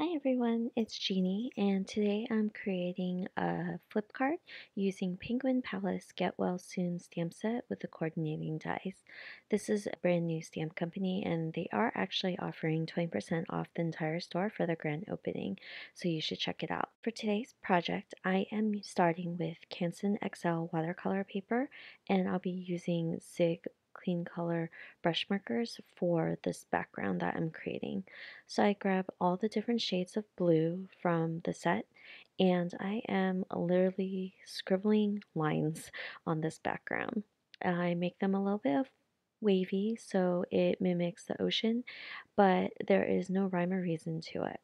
Hi everyone, it's Jeannie, and today I'm creating a flip card using Penguin Palace Get Well Soon stamp set with the coordinating dies. This is a brand new stamp company, and they are actually offering 20% off the entire store for their grand opening, so you should check it out. For today's project, I am starting with Canson XL watercolor paper, and I'll be using Zig Clean Color brush markers for this background that I'm creating. So I grab all the different shades of blue from the set, and I am literally scribbling lines on this background. I make them a little bit of wavy so it mimics the ocean, but there is no rhyme or reason to it.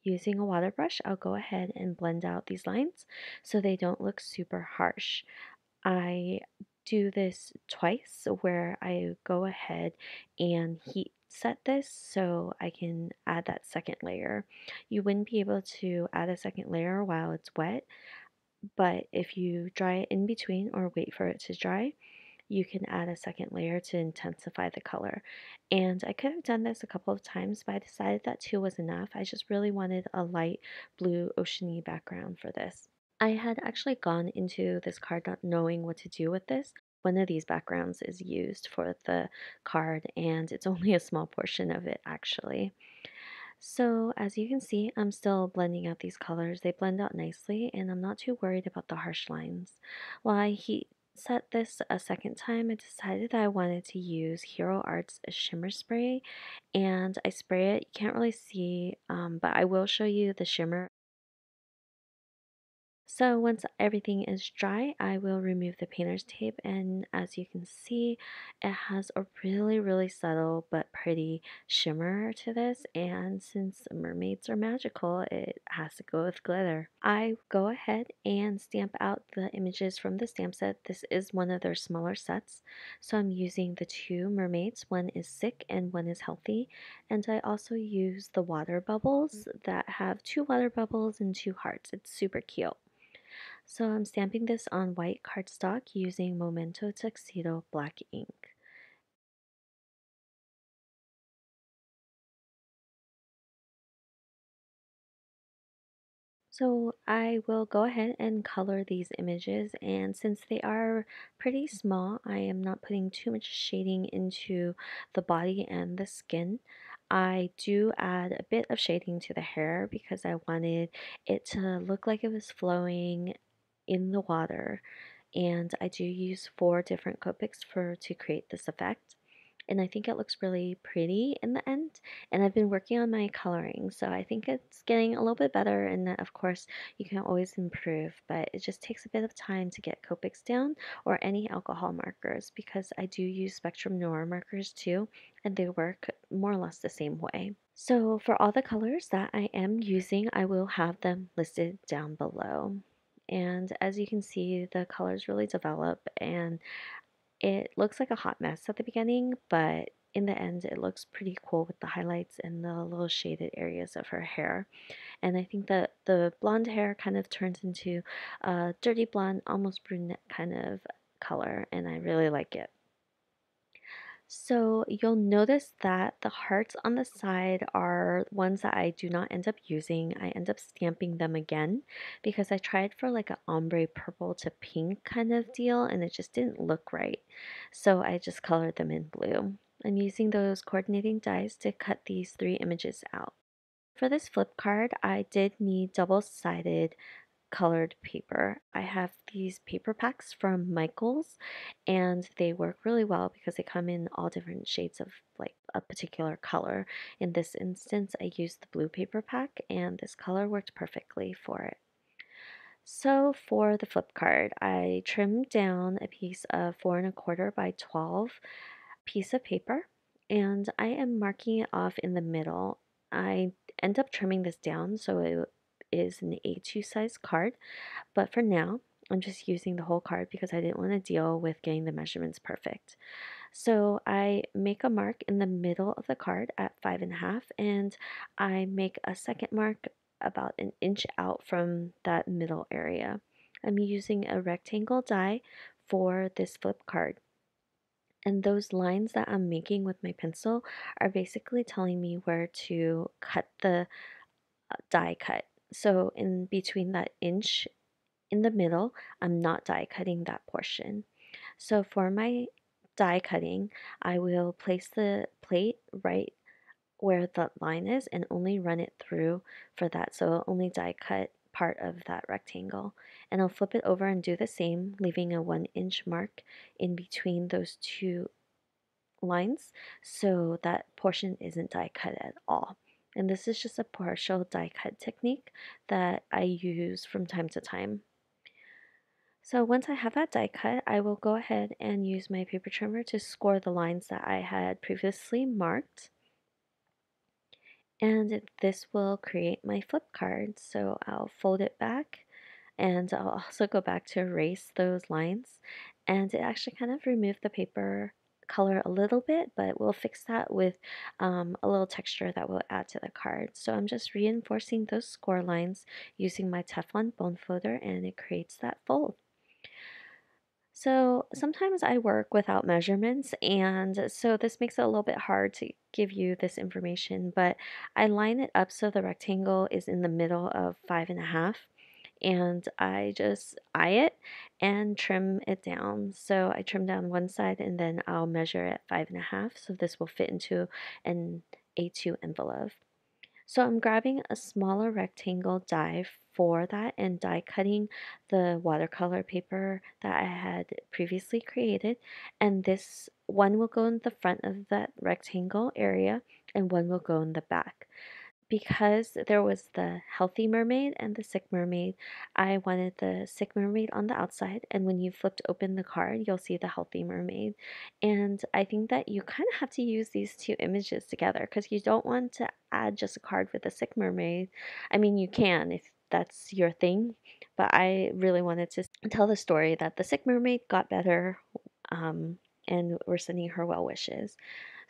Using a water brush, I'll go ahead and blend out these lines so they don't look super harsh. I do this twice where I go ahead and heat set this so I can add that second layer. You wouldn't be able to add a second layer while it's wet, but if you dry it in between or wait for it to dry, you can add a second layer to intensify the color. And I could have done this a couple of times, but I decided that two was enough. I just really wanted a light blue oceany background for this. I had actually gone into this card not knowing what to do with this. One of these backgrounds is used for the card, and it's only a small portion of it actually. So as you can see, I'm still blending out these colors. They blend out nicely, and I'm not too worried about the harsh lines. While I heat set this a second time, I decided that I wanted to use Hero Art's shimmer spray, and I spray it. You can't really see, but I will show you the shimmer. So once everything is dry, I will remove the painter's tape, and as you can see, it has a really subtle but pretty shimmer to this, and since mermaids are magical, it has to go with glitter. I go ahead and stamp out the images from the stamp set. This is one of their smaller sets, so I'm using the two mermaids. One is sick and one is healthy, and I also use the water bubbles that have two water bubbles and two hearts. It's super cute. So I'm stamping this on white cardstock using Memento Tuxedo black ink. So I will go ahead and color these images, and since they are pretty small, I am not putting too much shading into the body and the skin. I do add a bit of shading to the hair because I wanted it to look like it was flowing in the water, and I do use 4 different Copics for to create this effect. And I think it looks really pretty in the end. And I've been working on my coloring, so I think it's getting a little bit better. And of course, you can always improve, but it just takes a bit of time to get Copics down or any alcohol markers because I do use Spectrum Noir markers too, and they work more or less the same way. So for all the colors that I am using, I will have them listed down below. And as you can see, the colors really develop, and it looks like a hot mess at the beginning, but in the end, it looks pretty cool with the highlights and the little shaded areas of her hair. And I think that the blonde hair kind of turns into a dirty blonde, almost brunette kind of color, and I really like it. So you'll notice that the hearts on the side are ones that I do not end up using. I end up stamping them again because I tried for like an ombre purple to pink kind of deal and it just didn't look right. So I just colored them in blue. I'm using those coordinating dies to cut these 3 images out. For this flip card, I did need double-sided colored paper. I have these paper packs from Michaels, and they work really well because they come in all different shades of like a particular color. In this instance, I used the blue paper pack, and this color worked perfectly for it. So for the flip card, I trimmed down a piece of 4 1/4 by 12 piece of paper, and I am marking it off in the middle. I end up trimming this down so it is an A2 size card, but for now, I'm just using the whole card because I didn't want to deal with getting the measurements perfect. So I make a mark in the middle of the card at 5 1/2, and I make a second mark about an inch out from that middle area. I'm using a rectangle die for this flip card. And those lines that I'm making with my pencil are basically telling me where to cut the die cut. So in between that inch in the middle, I'm not die cutting that portion. So for my die cutting, I will place the plate right where the line is and only run it through for that. So I'll only die cut part of that rectangle. And I'll flip it over and do the same, leaving a 1 inch mark in between those two lines so that portion isn't die cut at all. And this is just a partial die cut technique that I use from time to time. So once I have that die cut, I will go ahead and use my paper trimmer to score the lines that I had previously marked. And this will create my flip card. So I'll fold it back and I'll also go back to erase those lines. And it actually kind of removed the paper color a little bit, but we'll fix that with a little texture that we'll add to the card. So I'm just reinforcing those score lines using my Teflon bone folder and it creates that fold. So sometimes I work without measurements, and so this makes it a little bit hard to give you this information, but I line it up so the rectangle is in the middle of 5.5, and I just eye it and trim it down. So I trim down one side and then I'll measure at 5.5, so this will fit into an A2 envelope. So I'm grabbing a smaller rectangle die for that and die cutting the watercolor paper that I had previously created. And this one will go in the front of that rectangle area and one will go in the back. Because there was the healthy mermaid and the sick mermaid, I wanted the sick mermaid on the outside, and when you flipped open the card, you'll see the healthy mermaid. And I think that you kind of have to use these two images together because you don't want to add just a card with a sick mermaid. I mean, you can if that's your thing, but I really wanted to tell the story that the sick mermaid got better, um, and we're sending her well wishes.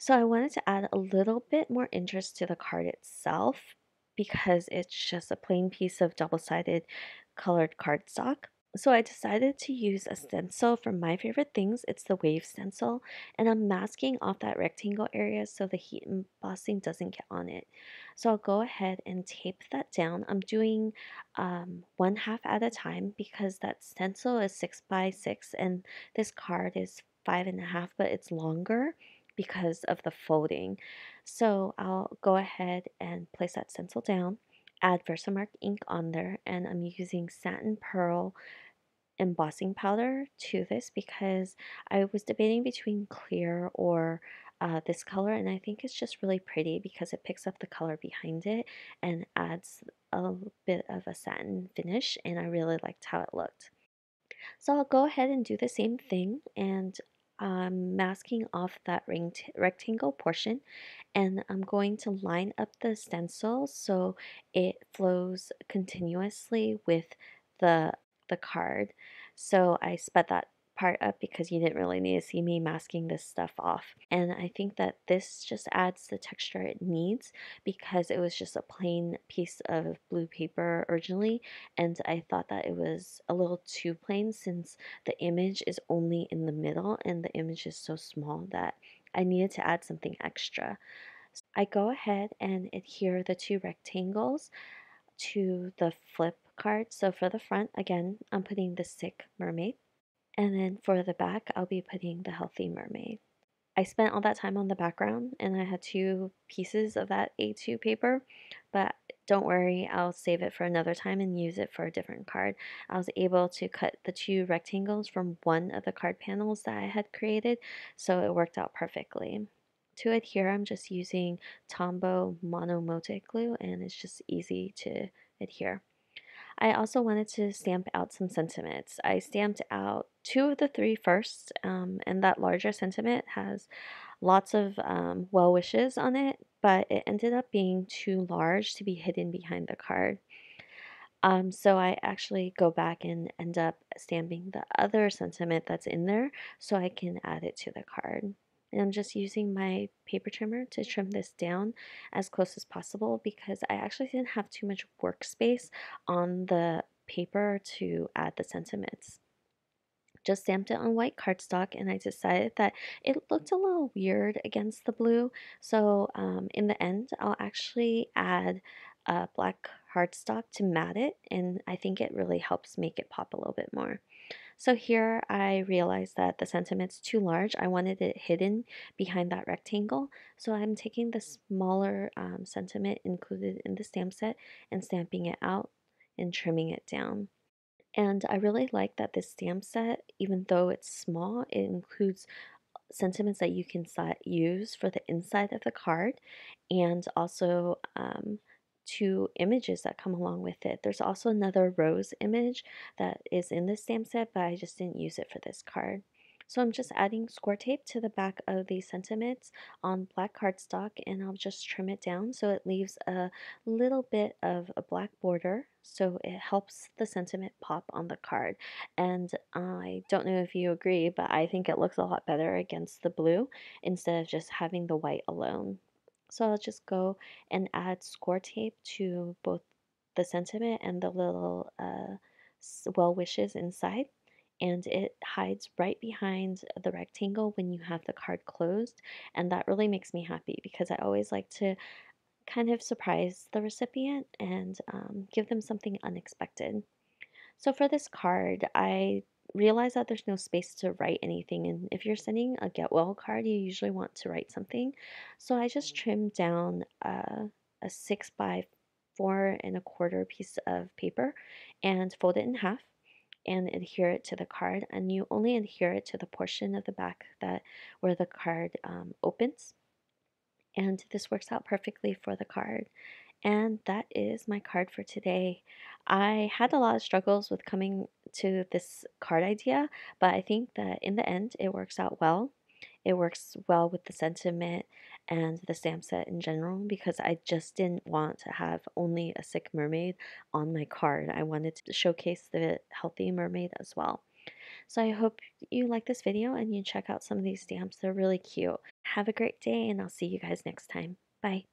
So I wanted to add a little bit more interest to the card itself because it's just a plain piece of double-sided colored cardstock. So I decided to use a stencil from my favorite things. It's the wave stencil, and I'm masking off that rectangle area so the heat embossing doesn't get on it. So I'll go ahead and tape that down. I'm doing 1/2 at a time because that stencil is 6x6 and this card is 5.5, but it's longer because of the folding. So I'll go ahead and place that stencil down, add Versamark ink on there, and I'm using satin pearl embossing powder to this because I was debating between clear or this color, and I think it's just really pretty because it picks up the color behind it and adds a bit of a satin finish, and I really liked how it looked. So I'll go ahead and do the same thing, and I'm masking off that rectangle portion, and I'm going to line up the stencil so it flows continuously with the the card. So I sped that part up because you didn't really need to see me masking this stuff off. And I think that this just adds the texture it needs because it was just a plain piece of blue paper originally, and I thought that it was a little too plain since the image is only in the middle and the image is so small that I needed to add something extra. I go ahead and adhere the two rectangles to the flip card. So for the front, again, I'm putting the sick mermaid. And then for the back, I'll be putting the healthy mermaid. I spent all that time on the background and I had two pieces of that A2 paper, but don't worry, I'll save it for another time and use it for a different card. I was able to cut the two rectangles from one of the card panels that I had created, so it worked out perfectly. To adhere, I'm just using Tombow monomotic glue and it's just easy to adhere. I also wanted to stamp out some sentiments. I stamped out two of the three first, and that larger sentiment has lots of well wishes on it, but it ended up being too large to be hidden behind the card. So I actually go back and end up stamping the other sentiment that's in there so I can add it to the card. And I'm just using my paper trimmer to trim this down as close as possible because I actually didn't have too much workspace on the paper to add the sentiments. Just stamped it on white cardstock and I decided that it looked a little weird against the blue. So in the end, I'll actually add black cardstock to mat it, and I think it really helps make it pop a little bit more. So here I realized that the sentiment's too large. I wanted it hidden behind that rectangle. So I'm taking the smaller sentiment included in the stamp set and stamping it out and trimming it down. And I really like that this stamp set, even though it's small, it includes sentiments that you can use for the inside of the card, and also two images that come along with it. There's also another rose image that is in the stamp set, but I just didn't use it for this card. So I'm just adding score tape to the back of these sentiments on black cardstock, and I'll just trim it down so it leaves a little bit of a black border, so it helps the sentiment pop on the card. And I don't know if you agree, but I think it looks a lot better against the blue instead of just having the white alone. So I'll just go and add score tape to both the sentiment and the little well wishes inside. And it hides right behind the rectangle when you have the card closed. And that really makes me happy because I always like to kind of surprise the recipient and give them something unexpected. So for this card, I realize that there's no space to write anything. And if you're sending a get well card, you usually want to write something. So I just trimmed down a 6 by 4 1/4 piece of paper and fold it in half and adhere it to the card. And you only adhere it to the portion of the back that where the card opens. And this works out perfectly for the card. And that is my card for today. I had a lot of struggles with coming to this card idea, but I think that in the end it works out well. It works well with the sentiment and the stamp set in general because I just didn't want to have only a sick mermaid on my card. I wanted to showcase the healthy mermaid as well. So I hope you like this video and you check out some of these stamps. They're really cute. Have a great day and I'll see you guys next time. Bye.